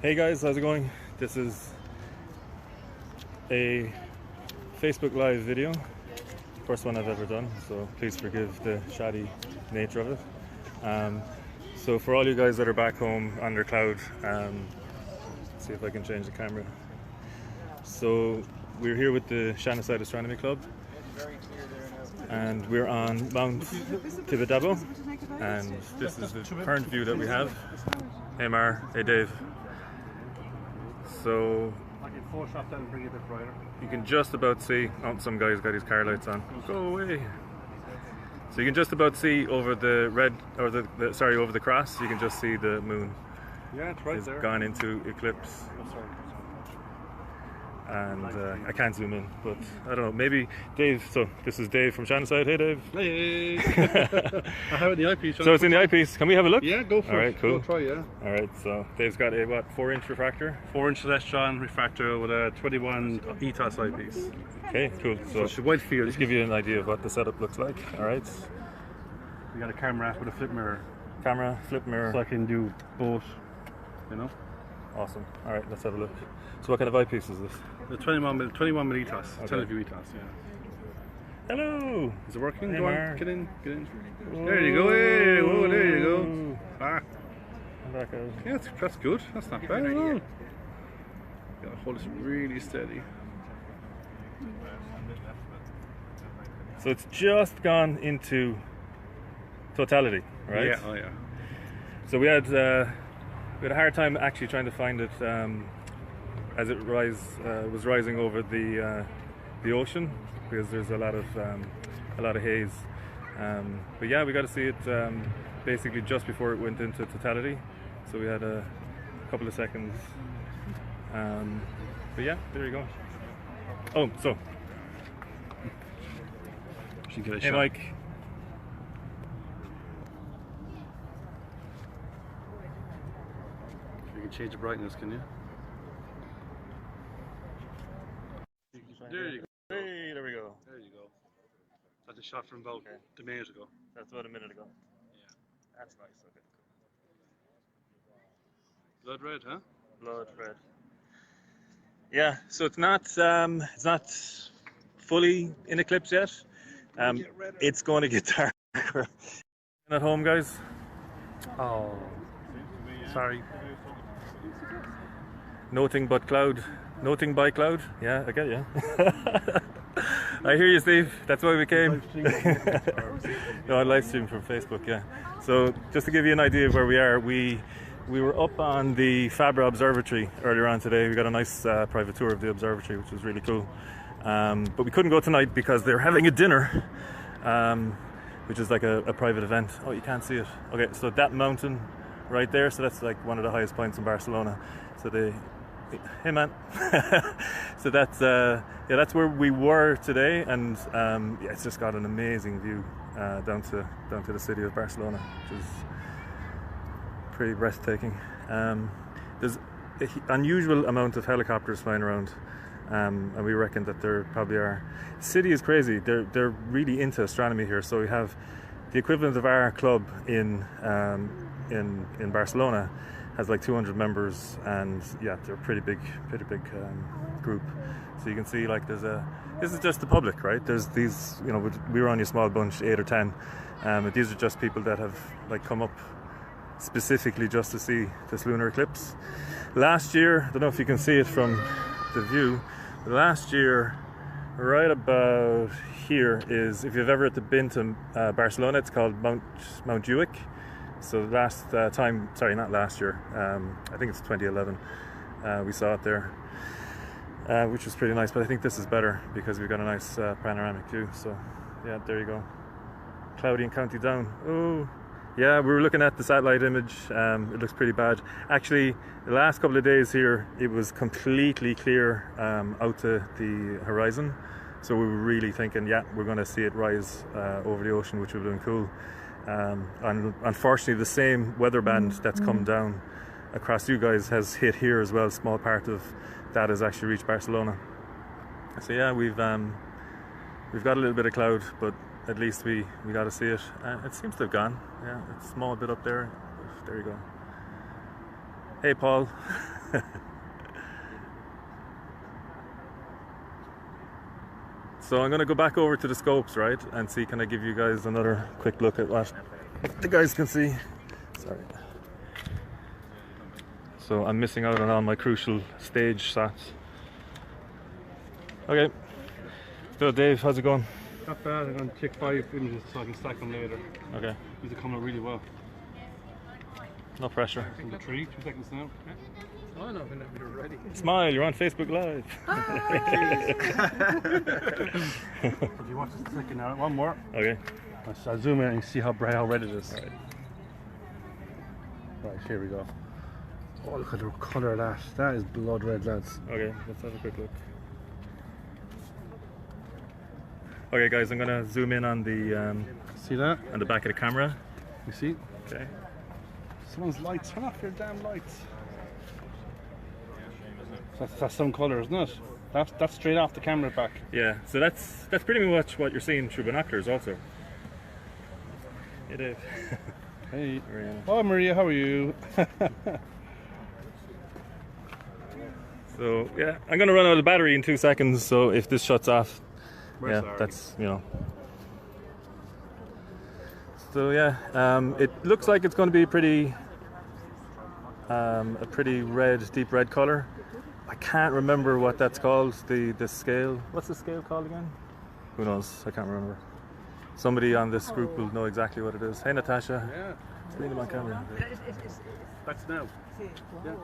Hey guys, how's it going? This is a Facebook Live video, first one I've ever done, so please forgive the shoddy nature of it. So for all you guys that are back home under cloud, see if I can change the camera. So we're here with the Shannyside Astronomy Club, and we're on Mount Tibidabo, and this is the current view that we have. Hey Mar, hey Dave. So you can just about see, oh, some guy's got his car lights on. Go away. So you can just about see over the red, or sorry, over the cross, you can just see the moon. Yeah, it's right there. It's gone into eclipse. Oh, sorry. And I can't zoom in, but I don't know, maybe Dave. So this is Dave from Shannyside. Hey Dave. Hey. I have it in the eyepiece. So it's in the eyepiece. Can we have a look? Yeah, go for it. All right, cool. We'll try, yeah. All right, so Dave's got a what, 4-inch refractor? 4-inch celestron refractor with a 21 ETOS eyepiece. Okay, cool. So it's wide field. Just give you an idea of what the setup looks like. All right. We got a camera with a flip mirror. Camera, flip mirror. So I can do both, you know. Awesome. All right, let's have a look. So what kind of eyepiece is this? The 21 mil ETOS. Okay. Teleview ETOS, yeah. Hello. Is it working? Hey, Go Mar. on, get in, get in. Whoa. There you go. Hey, whoa, there you go. Ah. I'm back out. Yeah, that's good. That's not bad at all. Gotta hold this really steady. So it's just gone into totality, right? Yeah, oh yeah. So we had a hard time actually trying to find it as it was rising over the ocean, because there's a lot of haze. But yeah, we got to see it basically just before it went into totality. So we had a couple of seconds. But yeah, there you go. Oh, so Should get a hey shot. Mike. You can change the brightness, can you? There you go. Hey, there we go. There you go. That's a shot from about a minute ago. That's about a minute ago. Yeah. That's nice. Okay. Blood red, huh? Blood red. Yeah. So it's not fully in eclipse yet. It's going to get darker. At home, guys. Oh. Sorry. Nothing but cloud. Nothing by cloud. Yeah, I get you. I hear you, Steve. That's why we came. No, I live stream from Facebook. Yeah. So just to give you an idea of where we are, we were up on the Fabra Observatory earlier on today. We got a nice private tour of the observatory, which was really cool. But we couldn't go tonight because they're having a dinner, which is like a private event. Oh, you can't see it. Okay, so that mountain right there, so that's like one of the highest points in Barcelona. So hey man. So that's that's where we were today, and yeah, it's just got an amazing view down to the city of Barcelona, which is pretty breathtaking. There's an unusual amount of helicopters flying around, and we reckon that there probably are. The city is crazy. They're really into astronomy here. So we have the equivalent of our club in Barcelona has like 200 members, and yeah, they're a pretty big group. So you can see, like, this is just the public, right? There's these, you know, we were only a small bunch, 8 or 10, but these are just people that have like come up specifically just to see this lunar eclipse. Last year, I don't know if you can see it from the view, but last year, right about here is, if you've ever been to Barcelona, it's called Mount Juic. So last time, sorry, not last year, I think it's 2011, we saw it there, which was pretty nice, but I think this is better because we've got a nice panoramic view. So yeah, there you go. Cloudy and County Down. Oh, yeah, we were looking at the satellite image. It looks pretty bad. Actually, the last couple of days here, it was completely clear out to the horizon. So we were really thinking, yeah, we're going to see it rise over the ocean, which would have been cool. And unfortunately, the same weather band that's come down across you guys has hit here as well. A small part of that has actually reached Barcelona. So yeah, we've got a little bit of cloud, but at least we got to see it. It seems to have gone. Yeah, it's a small bit up there. There you go. Hey Paul. So I'm gonna go back over to the scopes, right, and see, can I give you guys another quick look at what the guys can see. Sorry. So I'm missing out on all my crucial stage shots. Okay. So Dave, how's it going? Not bad. I'm going to take 5 images so I can stack them later. Okay. These are coming out really well. No pressure. From the tree, 2 seconds now. Oh no, we're ready. Smile, you're on Facebook Live. If you want to click it now, one more. Okay. I'll zoom in and see how bright, how red it is. Right. Right, here we go. Oh, look at the colour of that. That is blood red, lads. Okay, let's have a quick look. Okay, guys, I'm gonna zoom in on the See that? on the back of the camera. You see? Okay. Someone's lights. Turn off your damn lights. That's some colour, isn't it? That's straight off the camera back. Yeah. So that's pretty much what you're seeing through binoculars, also. Hey, Dave. Hey. Mariana. Oh, Maria, how are you? So yeah, I'm gonna run out of battery in 2 seconds. So if this shuts off, yeah, that's, you know. So yeah, it looks like it's going to be pretty, a pretty red, deep red color. I can't remember what that's called. The scale. What's the scale called again? Who knows? I can't remember. Somebody on this group will know exactly what it is. Hey, Natasha. Yeah. It's leaning on camera. That's now. Yeah.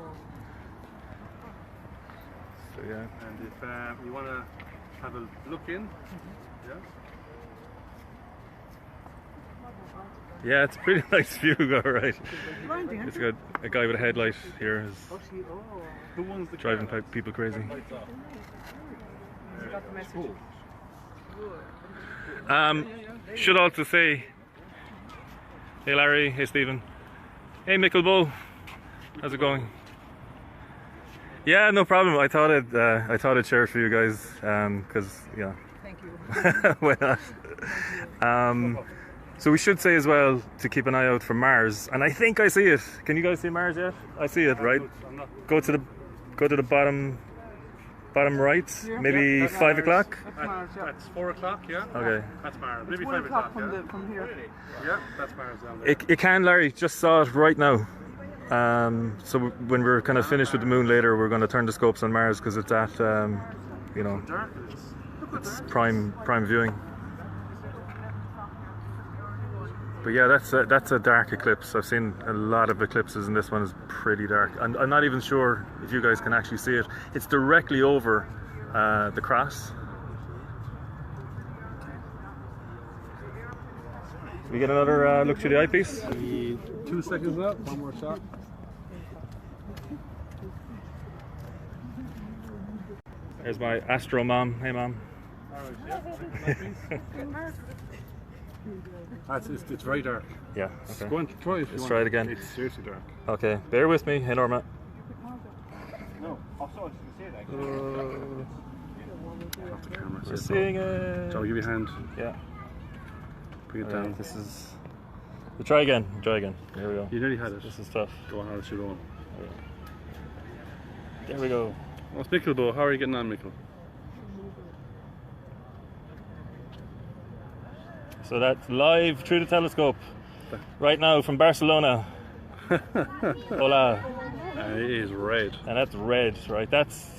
So yeah. And if you want to have a look in, yeah. Yeah, it's a pretty nice view, all right. It's got a guy with a headlight here is Who owns the driving people crazy. Should also say, hey Larry, hey Stephen, hey Mickelbo, how's it going? Yeah, no problem. I thought I'd share it for you guys, because yeah. Thank you. Why not? So we should say as well to keep an eye out for Mars, and I think I see it. Can you guys see Mars yet? I see it, right? Go to the bottom right, maybe 5 o'clock. That's 4 o'clock, yeah? Okay. That's Mars. Maybe It's 5 o'clock, yeah? from here. Yeah, that's Mars down there. It can, Larry. Just saw it right now. So when we're kind of finished with the moon later, we're going to turn the scopes on Mars because it's at, you know, Dark it is. it's prime viewing. But yeah, that's a dark eclipse. I've seen a lot of eclipses, and this one is pretty dark. And I'm not even sure if you guys can actually see it. It's directly over the cross. We get another look through the eyepiece. 2 seconds up, one more shot. There's my astro mom. Hey mom. It's very dark. Yeah. Okay. Go on, try it if you Let's want. try it again. It's seriously dark. Okay, bear with me. Hey Norma. No, I'll see that. Off the camera. We're seeing it. Shall I give you a hand? Yeah. Bring it Okay, down. this is. We'll try again. Here we go. You nearly had it. This is tough. Go on, how should go on? There we go. What's Mickelbo? How are you getting on, Mickle? So that's live through the telescope right now from Barcelona. Hola. It is red. And that's red, right? That's,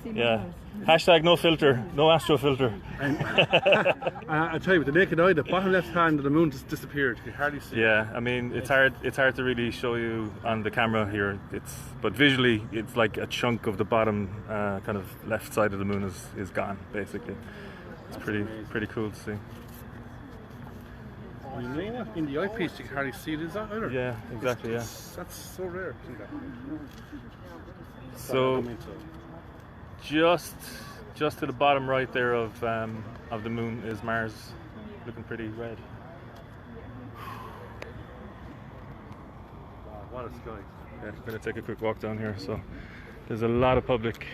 yeah. Hashtag no filter, no astro filter. I tell you, with the naked eye, the bottom left hand of the moon just disappeared. You can hardly see it. Yeah, I mean, it's hard to really show you on the camera here. But visually, it's like a chunk of the bottom kind of left side of the moon is gone, basically. It's pretty cool to see. You know what? In the eyepiece, you can hardly see it either. Yeah, exactly. Yeah. That's so rare. Isn't that? So just to the bottom right there of the moon is Mars, looking pretty red. Wow, what a sky! Yeah, I'm gonna take a quick walk down here. So there's a lot of public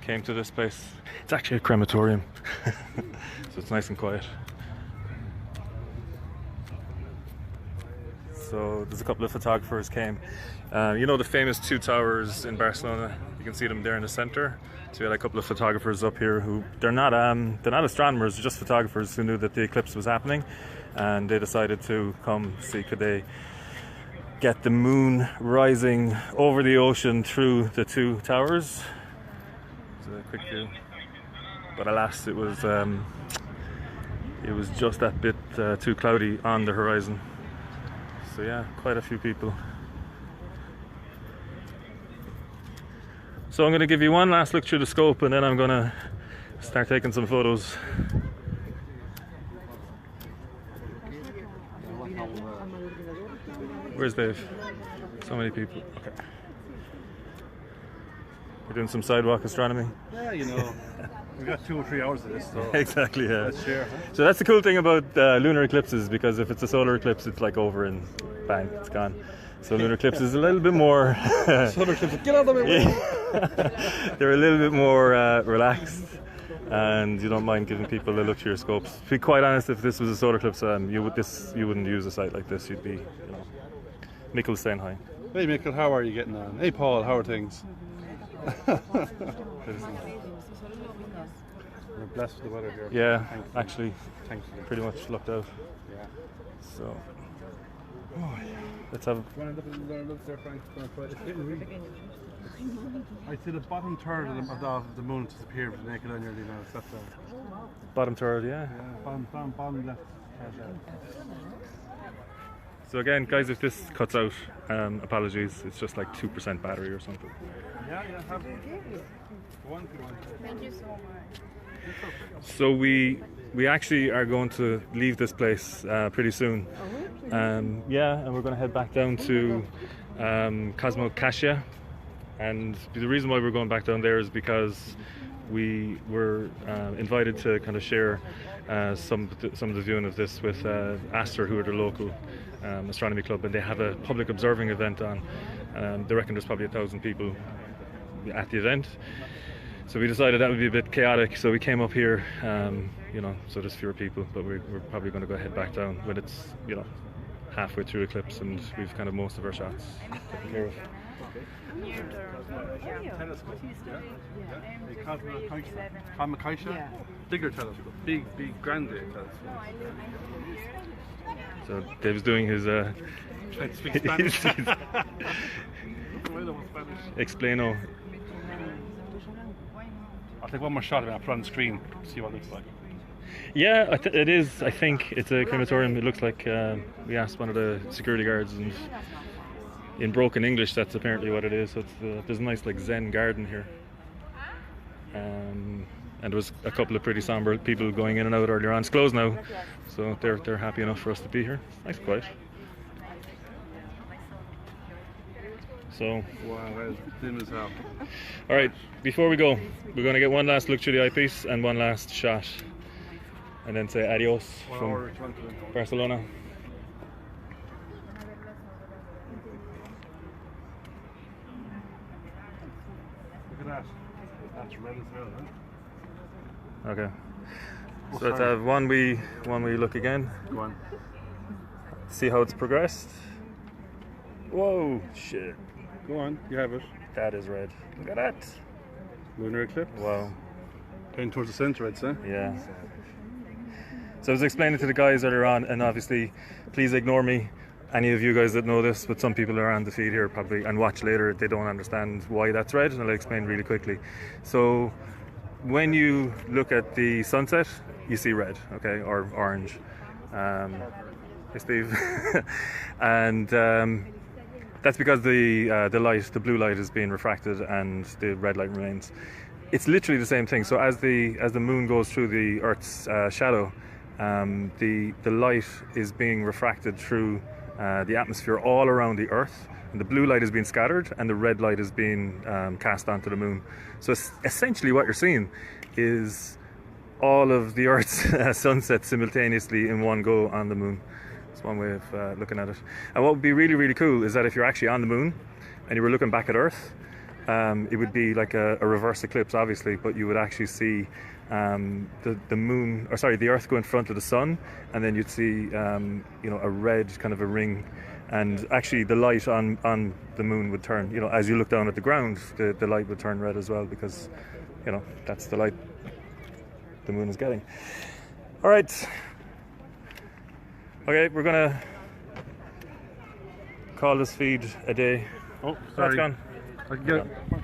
came to this place. It's actually a crematorium, so it's nice and quiet. So there's a couple of photographers came. You know the famous two towers in Barcelona? You can see them there in the center. So we had a couple of photographers up here who they're not astronomers, they're just photographers who knew that the eclipse was happening, and they decided to come see could they get the moon rising over the ocean through the two towers. So a quick view. But alas, it was just that bit too cloudy on the horizon. So yeah, quite a few people. So I'm going to give you one last look through the scope, and then I'm going to start taking some photos. Where's Dave? So many people. Okay. We're doing some sidewalk astronomy. Yeah, you know, we've got 2 or 3 hours of this, so exactly, yeah. let's share. Huh? So that's the cool thing about lunar eclipses, because if it's a solar eclipse, it's like over and bang, it's gone. So lunar eclipse is a little bit more. Solar eclipse, get out of the way! They're a little bit more relaxed, and you don't mind giving people a look through your scopes. To be quite honest, if this was a solar eclipse, you wouldn't use a site like this. You'd be, Mikkel's saying hi. Hey Mikkel, how are you getting on? Hey Paul, how are things? We're blessed with the weather here. Yeah, actually, Thankfully. pretty much lucked out. Yeah. So, let's have. Do you want to look there, Frank? It's getting really. I see the bottom third of the moon disappeared with the naked eye nearly now. Is that the Bottom third, yeah. bottom left. So again, guys, if this cuts out, apologies. It's just like 2% battery or something. Yeah, have one. Thank you so much. So we actually are going to leave this place pretty soon. Yeah, and we're going to head back down to Cosmocasia. And the reason why we're going back down there is because we were invited to kind of share some of the viewing of this with Astor, who are the local astronomy club, and they have a public observing event on. They reckon there's probably 1,000 people at the event. So we decided that would be a bit chaotic, so we came up here, so there's fewer people, but we're probably going to go head back down when it's, halfway through eclipse and we've kind of most of our shots taken care of. Cosmocasia? Bigger telescope, big grande telescope. So Dave's doing his Trying to speak Spanish. Explaino. I'll take one more shot of it and I'll put it on the screen, see what it looks like. Yeah, it is. I think it's a crematorium. It looks like we asked one of the security guards, and in broken English, that's apparently what it is. So there's a nice like Zen garden here, and there was a couple of pretty somber people going in and out earlier on. It's closed now, so they're happy enough for us to be here. Nice and quiet. So, wow, that's dim as hell. All right, before we go, we're going to get one last look through the eyepiece and one last shot, and then say adios from Barcelona. Look at that. That's red as hell, huh? Okay. So let's have one wee look again. Go on. See how it's progressed. Whoa, shit. Go on, you have it. That is red. Look at that. Lunar eclipse. Wow. Heading towards the centre, I'd say. Yeah. So I was explaining to the guys earlier on, and obviously, please ignore me, any of you guys that know this, but some people are on the feed here probably and watch later, they don't understand why that's red, and I'll explain really quickly. So when you look at the sunset, you see red, okay, or orange. Hey Steve. And that's because the blue light is being refracted and the red light remains. It's literally the same thing. So as the moon goes through the Earth's shadow, the light is being refracted through the atmosphere all around the Earth, and the blue light is being scattered and the red light is being cast onto the moon. So essentially what you're seeing is all of the Earth's sunsets simultaneously in one go on the moon. It's one way of looking at it. And what would be really, really cool is that if you're actually on the moon and you were looking back at Earth, it would be like a reverse eclipse, obviously, but you would actually see the moon, or sorry, the Earth go in front of the sun, and then you'd see a red kind of a ring, and actually the light on the moon would turn. As you look down at the ground, the light would turn red as well, because that's the light the moon is getting. All right. Okay, we're gonna call this feed a day. Oh, sorry. That's gone. I can get it.